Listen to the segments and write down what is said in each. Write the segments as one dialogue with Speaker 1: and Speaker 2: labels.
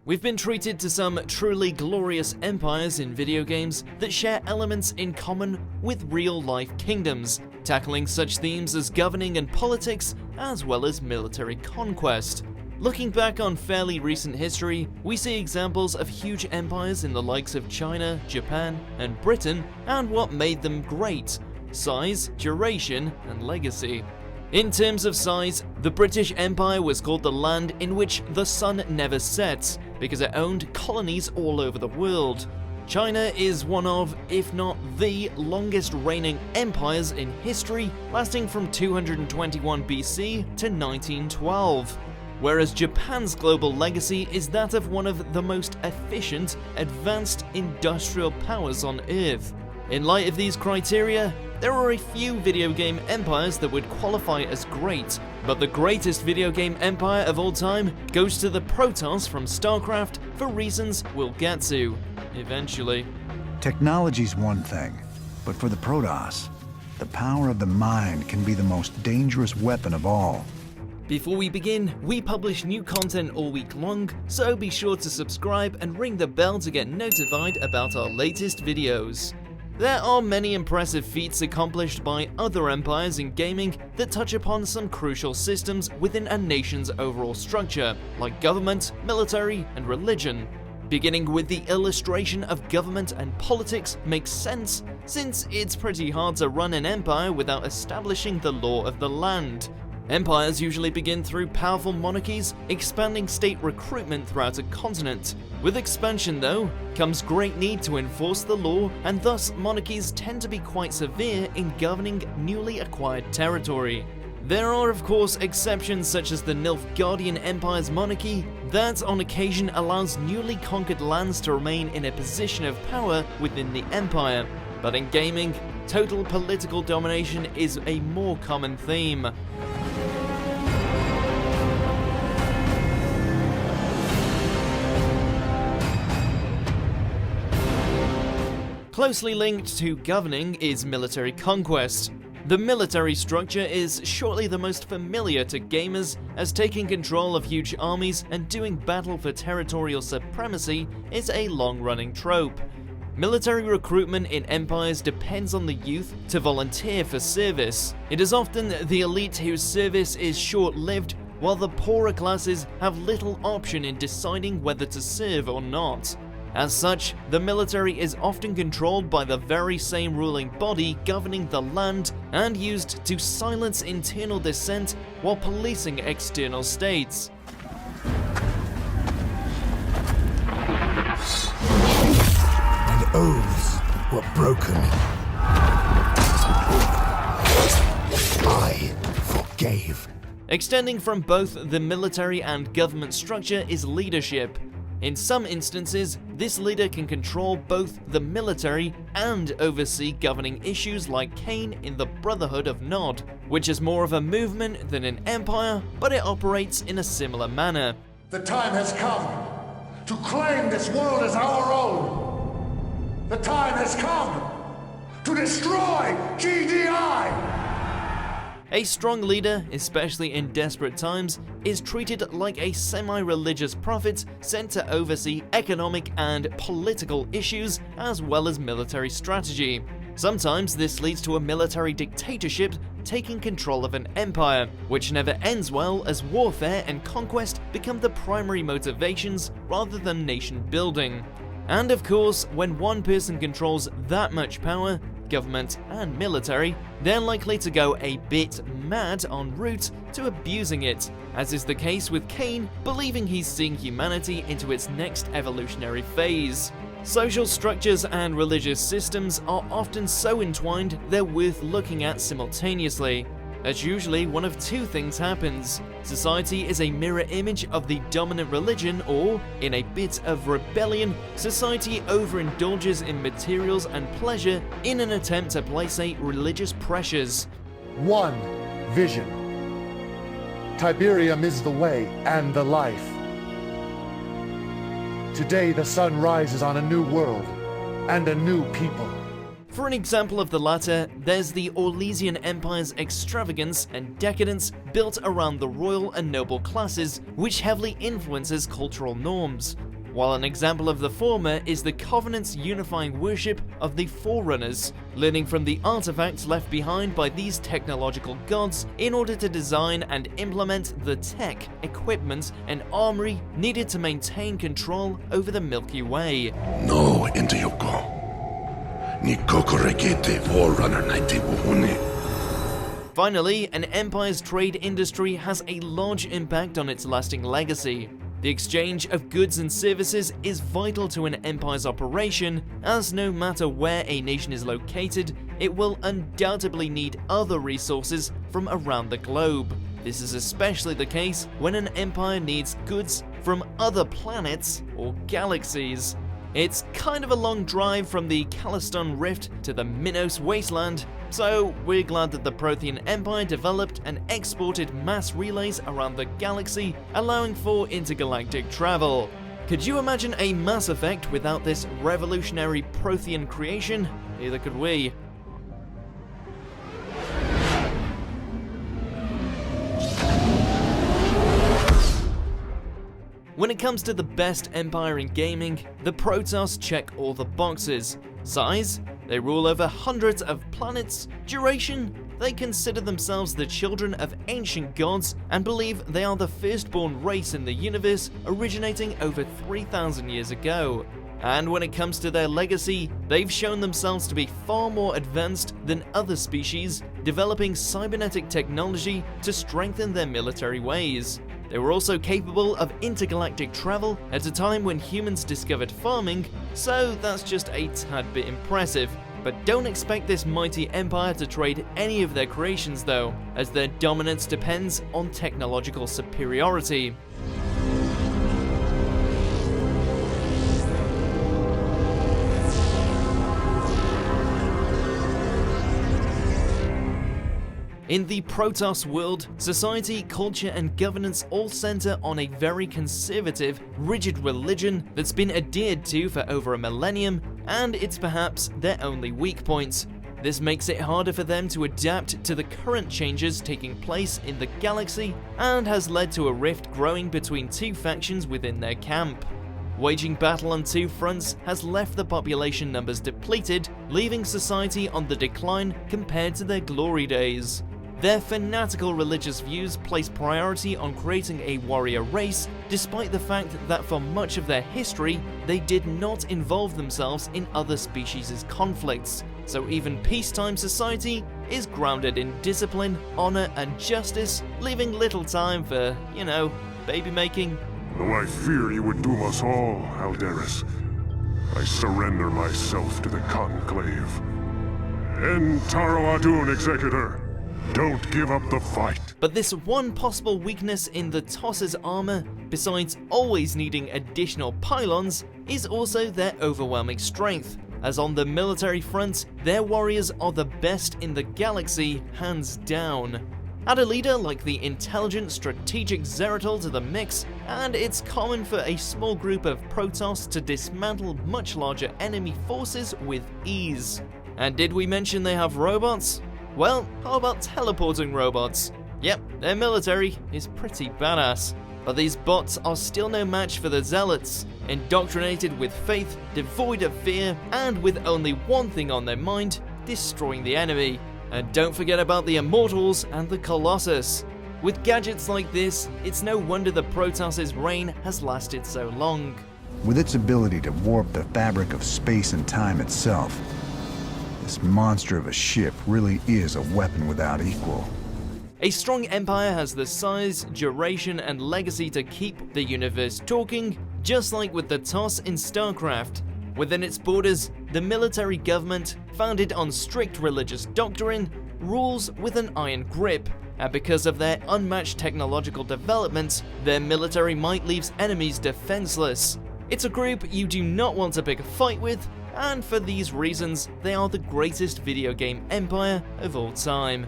Speaker 1: We've been treated to some truly glorious empires in video games that share elements in common with real-life kingdoms, tackling such themes as governing and politics, as well as military conquest. Looking back on fairly recent history, we see examples of huge empires in the likes of China, Japan, and Britain, and what made them great: size, duration, and legacy. In terms of size, the British Empire was called the land in which the sun never sets, because it owned colonies all over the world. China is one of, if not the, longest reigning empires in history, lasting from 221 BC to 1912. Whereas Japan's global legacy is that of one of the most efficient, advanced industrial powers on Earth. In light of these criteria, there are a few video game empires that would qualify as great, but the greatest video game empire of all time goes to the Protoss from StarCraft for reasons we'll get to, eventually.
Speaker 2: Technology's one thing, but for the Protoss, the power of the mind can be the most dangerous weapon of all.
Speaker 1: Before we begin, we publish new content all week long, so be sure to subscribe and ring the bell to get notified about our latest videos. There are many impressive feats accomplished by other empires in gaming that touch upon some crucial systems within a nation's overall structure, like government, military, and religion. Beginning with the illustration of government and politics makes sense, since it's pretty hard to run an empire without establishing the law of the land. Empires usually begin through powerful monarchies, expanding state recruitment throughout a continent. With expansion, though, comes great need to enforce the law, and thus monarchies tend to be quite severe in governing newly acquired territory. There are of course exceptions such as the Nilfgaardian Empire's monarchy that on occasion allows newly conquered lands to remain in a position of power within the empire, but in gaming, total political domination is a more common theme. Closely linked to governing is military conquest. The military structure is surely the most familiar to gamers, as taking control of huge armies and doing battle for territorial supremacy is a long-running trope. Military recruitment in empires depends on the youth to volunteer for service. It is often the elite whose service is short-lived, while the poorer classes have little option in deciding whether to serve or not. As such, the military is often controlled by the very same ruling body governing the land and used to silence internal dissent while policing external states.
Speaker 3: And oaths were broken. I forgave.
Speaker 1: Extending from both the military and government structure is leadership. In some instances, this leader can control both the military and oversee governing issues like Kane in the Brotherhood of Nod, which is more of a movement than an empire, but it operates in a similar manner.
Speaker 4: The time has come to claim this world as our own. The time has come to destroy GDI!
Speaker 1: A strong leader, especially in desperate times, is treated like a semi-religious prophet sent to oversee economic and political issues as well as military strategy. Sometimes this leads to a military dictatorship taking control of an empire, which never ends well as warfare and conquest become the primary motivations rather than nation building. And of course, when one person controls that much power, government and military, they're likely to go a bit mad en route to abusing it, as is the case with Kane believing he's seeing humanity into its next evolutionary phase. Social structures and religious systems are often so entwined they're worth looking at simultaneously, as usually one of two things happens. Society is a mirror image of the dominant religion, or, in a bit of rebellion, society overindulges in materials and pleasure in an attempt to placate religious pressures.
Speaker 4: One vision. Tiberium is the way and the life. Today the sun rises on a new world and a new people.
Speaker 1: For an example of the latter, there's the Orlesian Empire's extravagance and decadence built around the royal and noble classes, which heavily influences cultural norms. While an example of the former is the Covenant's unifying worship of the Forerunners, learning from the artifacts left behind by these technological gods in order to design and implement the tech, equipment, and armory needed to maintain control over the Milky Way.
Speaker 5: No, Intiyoko. Nikokorekete Forerunner 91.
Speaker 1: Finally, an empire's trade industry has a large impact on its lasting legacy. The exchange of goods and services is vital to an empire's operation, as no matter where a nation is located, it will undoubtedly need other resources from around the globe. This is especially the case when an empire needs goods from other planets or galaxies. It's kind of a long drive from the Laleston Rift to the Minos Wasteland, so we're glad that the Prothean Empire developed and exported mass relays around the galaxy, allowing for intergalactic travel. Could you imagine a Mass Effect without this revolutionary Prothean creation? Neither could we. When it comes to the best empire in gaming, the Protoss check all the boxes. Size? They rule over hundreds of planets. Duration? They consider themselves the children of ancient gods and believe they are the firstborn race in the universe, originating over 3,000 years ago. And when it comes to their legacy, they've shown themselves to be far more advanced than other species, developing cybernetic technology to strengthen their military ways. They were also capable of intergalactic travel at a time when humans discovered farming, so that's just a tad bit impressive. But don't expect this mighty empire to trade any of their creations though, as their dominance depends on technological superiority. In the Protoss world, society, culture, and governance all center on a very conservative, rigid religion that's been adhered to for over a millennium, and it's perhaps their only weak point. This makes it harder for them to adapt to the current changes taking place in the galaxy, and has led to a rift growing between two factions within their camp. Waging battle on two fronts has left the population numbers depleted, leaving society on the decline compared to their glory days. Their fanatical religious views place priority on creating a warrior race, despite the fact that for much of their history, they did not involve themselves in other species' conflicts. So even peacetime society is grounded in discipline, honor, and justice, leaving little time for, baby making.
Speaker 6: Though I fear you would doom us all, Alderis, I surrender myself to the Conclave. Entaro Adun, Executor! Don't give up the fight!
Speaker 1: But this one possible weakness in the Toss's armor, besides always needing additional pylons, is also their overwhelming strength, as on the military front, their warriors are the best in the galaxy, hands down. Add a leader like the intelligent, strategic Zeratul to the mix, and it's common for a small group of Protoss to dismantle much larger enemy forces with ease. And did we mention they have robots? Well, how about teleporting robots? Yep, their military is pretty badass. But these bots are still no match for the Zealots, indoctrinated with faith, devoid of fear, and with only one thing on their mind, destroying the enemy. And don't forget about the Immortals and the Colossus. With gadgets like this, it's no wonder the Protoss' reign has lasted so long.
Speaker 2: With its ability to warp the fabric of space and time itself, this monster of a ship really is a weapon without equal.
Speaker 1: A strong empire has the size, duration, and legacy to keep the universe talking, just like with the TOS in StarCraft. Within its borders, the military government, founded on strict religious doctrine, rules with an iron grip, and because of their unmatched technological developments, their military might leaves enemies defenseless. It's a group you do not want to pick a fight with, and for these reasons, they are the greatest video game empire of all time.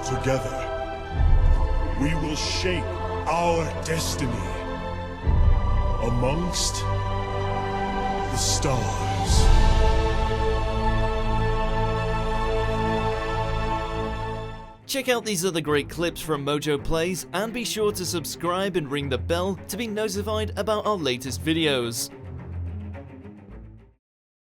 Speaker 7: Together, we will shape our destiny amongst the stars.
Speaker 1: Check out these other great clips from MojoPlays, and be sure to subscribe and ring the bell to be notified about our latest videos.